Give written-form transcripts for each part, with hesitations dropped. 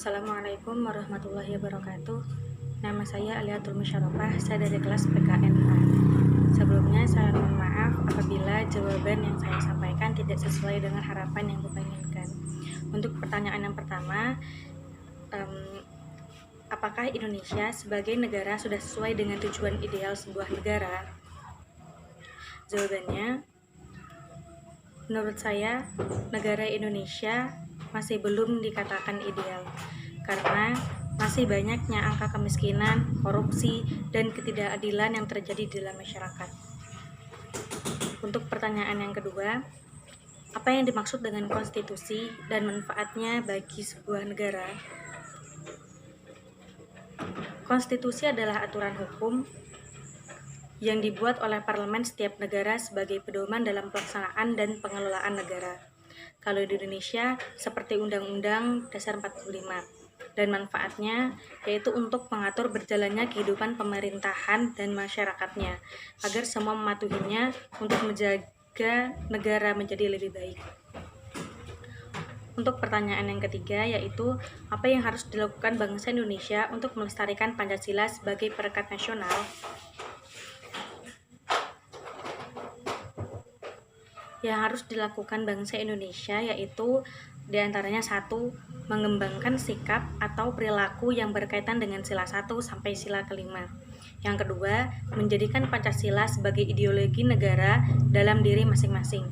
Assalamualaikum warahmatullahi wabarakatuh. Nama saya Aliatul Musyarofah, saya dari kelas PKN-A. Sebelumnya saya mohon maaf apabila jawaban yang saya sampaikan tidak sesuai dengan harapan yang Bapak inginkan. Untuk pertanyaan yang pertama, apakah Indonesia sebagai negara sudah sesuai dengan tujuan ideal sebuah negara? Jawabannya, menurut saya, negara Indonesia masih belum dikatakan ideal karena masih banyaknya angka kemiskinan, korupsi, dan ketidakadilan yang terjadi di dalam masyarakat. Untuk pertanyaan yang kedua, apa yang dimaksud dengan konstitusi dan manfaatnya bagi sebuah negara? Konstitusi adalah aturan hukum yang dibuat oleh parlemen setiap negara sebagai pedoman dalam pelaksanaan dan pengelolaan negara. Kalau di Indonesia, seperti Undang-Undang Dasar 45, dan manfaatnya yaitu untuk mengatur berjalannya kehidupan pemerintahan dan masyarakatnya, agar semua mematuhinya untuk menjaga negara menjadi lebih baik. Untuk pertanyaan yang ketiga, yaitu apa yang harus dilakukan bangsa Indonesia untuk melestarikan Pancasila sebagai perekat nasional? Yang harus dilakukan bangsa Indonesia yaitu diantaranya 1. Mengembangkan sikap atau perilaku yang berkaitan dengan sila 1 sampai sila kelima. Yang kedua, menjadikan Pancasila sebagai ideologi negara dalam diri masing-masing.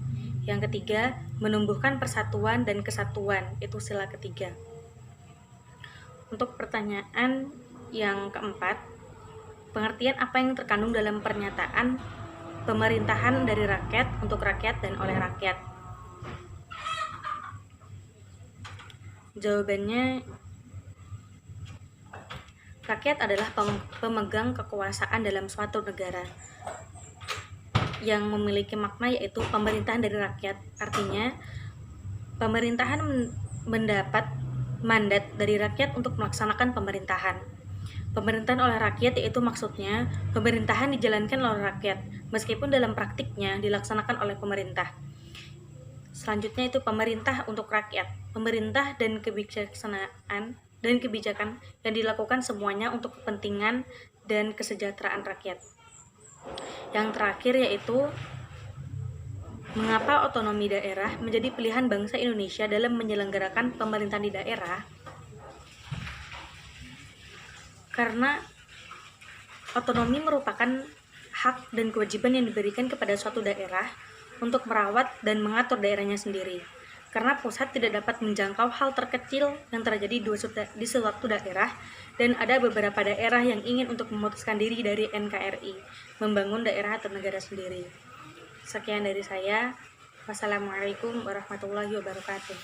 Yang ketiga, menumbuhkan persatuan dan kesatuan, itu sila ketiga. Untuk pertanyaan yang keempat, pengertian apa yang terkandung dalam pernyataan pemerintahan dari rakyat, untuk rakyat, dan oleh rakyat? Jawabannya, rakyat adalah pemegang kekuasaan dalam suatu negara yang memiliki makna yaitu pemerintahan dari rakyat. Artinya, pemerintahan mendapat mandat dari rakyat untuk melaksanakan pemerintahan. Pemerintahan oleh rakyat yaitu maksudnya pemerintahan dijalankan oleh rakyat meskipun dalam praktiknya dilaksanakan oleh pemerintah. Selanjutnya itu pemerintah untuk rakyat. Pemerintah dan kebijaksanaan dan kebijakan yang dilakukan semuanya untuk kepentingan dan kesejahteraan rakyat. Yang terakhir yaitu mengapa otonomi daerah menjadi pilihan bangsa Indonesia dalam menyelenggarakan pemerintahan di daerah? Karena otonomi merupakan hak dan kewajiban yang diberikan kepada suatu daerah untuk merawat dan mengatur daerahnya sendiri. Karena pusat tidak dapat menjangkau hal terkecil yang terjadi di suatu daerah, dan ada beberapa daerah yang ingin untuk memutuskan diri dari NKRI, membangun daerah atau negara sendiri. Sekian dari saya. Wassalamualaikum warahmatullahi wabarakatuh.